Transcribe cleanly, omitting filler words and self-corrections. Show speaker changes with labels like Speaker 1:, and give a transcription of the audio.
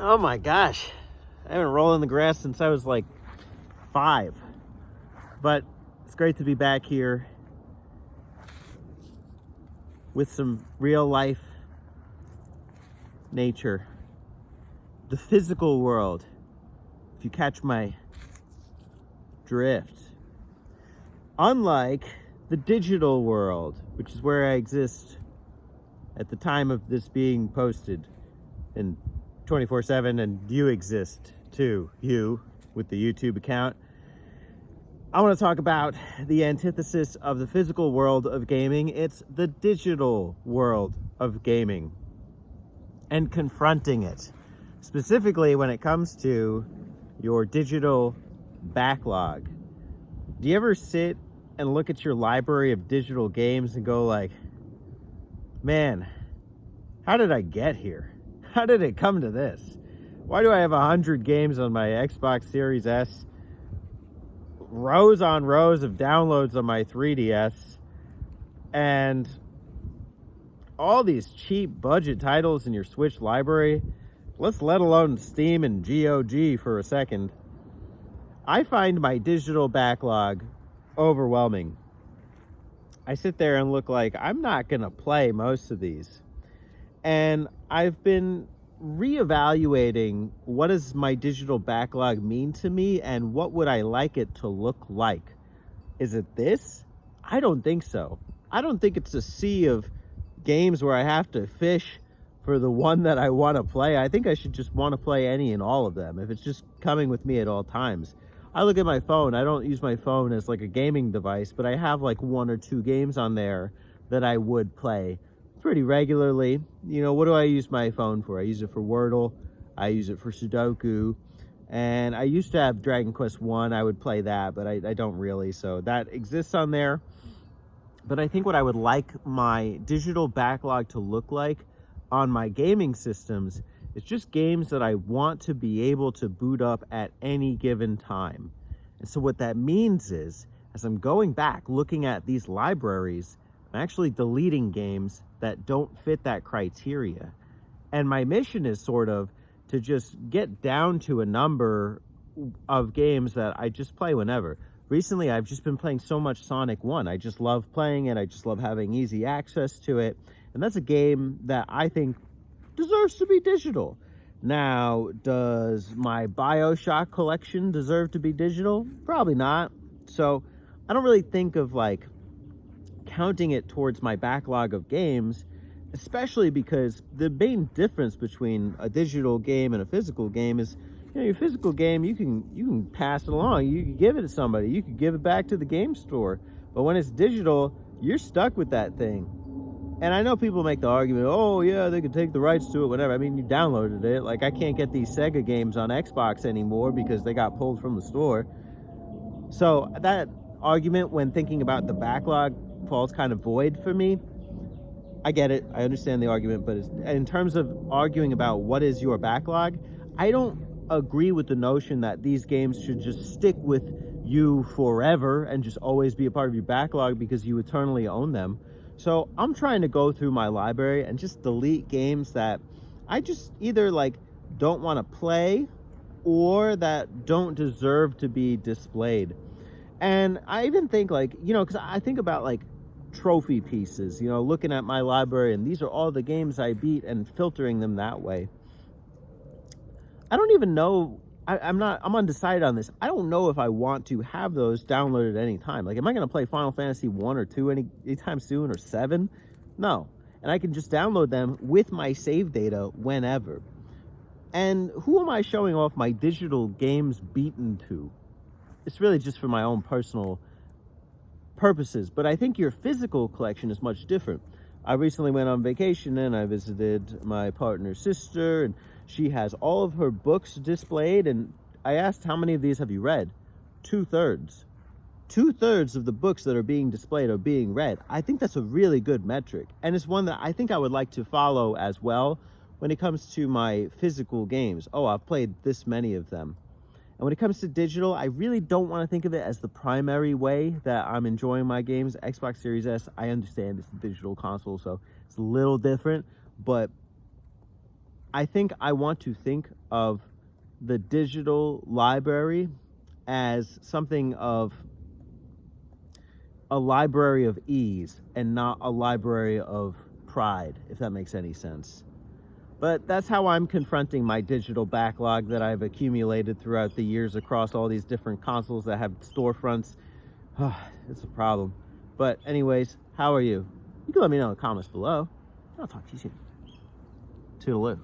Speaker 1: Oh my gosh. I haven't rolled in the grass since I was like 5. But it's great to be back here with some real life nature. The physical world, if you catch my drift. Unlike the digital world, which is where I exist at the time of this being posted in 24/7, and you exist too, you with the YouTube account. I want to talk about the antithesis of the physical world of gaming. It's the digital world of gaming and confronting it, specifically when it comes to your digital backlog. Do you ever sit and look at your library of digital games and go like, man, how did I get here? How did it come to this? Why do I have 100 games on my Xbox Series S? Rows on rows of downloads on my 3DS, and all these cheap budget titles in your Switch library. Let's let alone Steam and GOG for a second. I find my digital backlog overwhelming. I sit there and look like I'm not going to play most of these. And I've been reevaluating what does my digital backlog mean to me and what would I like it to look like. Is it this? I don't think so. I don't think it's a sea of games where I have to fish for the one that I want to play. I think I should just want to play any and all of them if it's just coming with me at all times. I look at my phone. I don't use my phone as like a gaming device, but I have like 1 or 2 games on there that I would play pretty regularly. You know, what do I use my phone for? I use it for Wordle. I use it for Sudoku. And I used to have Dragon Quest 1. I would play that, but I don't really. So that exists on there. But I think what I would like my digital backlog to look like on my gaming systems is just games that I want to be able to boot up at any given time. And so what that means is, as I'm going back, looking at these libraries, I'm actually deleting games that don't fit that criteria. And my mission is sort of to just get down to a number of games that I just play whenever. Recently, I've just been playing so much Sonic 1. I just love playing it. I just love having easy access to it. And that's a game that I think deserves to be digital. Now, does my BioShock collection deserve to be digital? Probably not. So I don't really think of like counting it towards my backlog of games, especially because the main difference between a digital game and a physical game is, you know, your physical game, you can pass it along. You can give it to somebody. You can give it back to the game store. But when it's digital, you're stuck with that thing. And I know people make the argument, oh yeah, they could take the rights to it, whatever. I mean, you downloaded it. Like, I can't get these Sega games on Xbox anymore because they got pulled from the store. So that argument, when thinking about the backlog, falls kind of void for me. I get it. I understand the argument. But in terms of arguing about what is your backlog, I don't agree with the notion that these games should just stick with you forever and just always be a part of your backlog because you eternally own them. So I'm trying to go through my library and just delete games that I just either like don't want to play or that don't deserve to be displayed. And I even think like, you know, because I think about like trophy pieces, you know, looking at my library, and these are all the games I beat and filtering them that way. I don't even know. I'm undecided on this. I don't know if I want to have those downloaded at any time. Like, am I going to play Final Fantasy 1 or 2 anytime soon, or 7? No. And I can just download them with my save data whenever. And who am I showing off my digital games beaten to? It's really just for my own personal purposes. But I think your physical collection is much different. I recently went on vacation and I visited my partner's sister, and she has all of her books displayed, and I asked, how many of these have you read? 2/3. 2/3 of the books that are being displayed are being read. I think that's a really good metric, and it's one that I think I would like to follow as well when it comes to my physical games. Oh, I've played this many of them. And when it comes to digital, I really don't want to think of it as the primary way that I'm enjoying my games. Xbox Series S, I understand it's a digital console, so it's a little different, but I think I want to think of the digital library as something of a library of ease and not a library of pride, if that makes any sense. But that's how I'm confronting my digital backlog that I've accumulated throughout the years across all these different consoles that have storefronts. It's a problem. But anyways, how are you? You can let me know in the comments below. I'll talk to you soon. Toodaloo.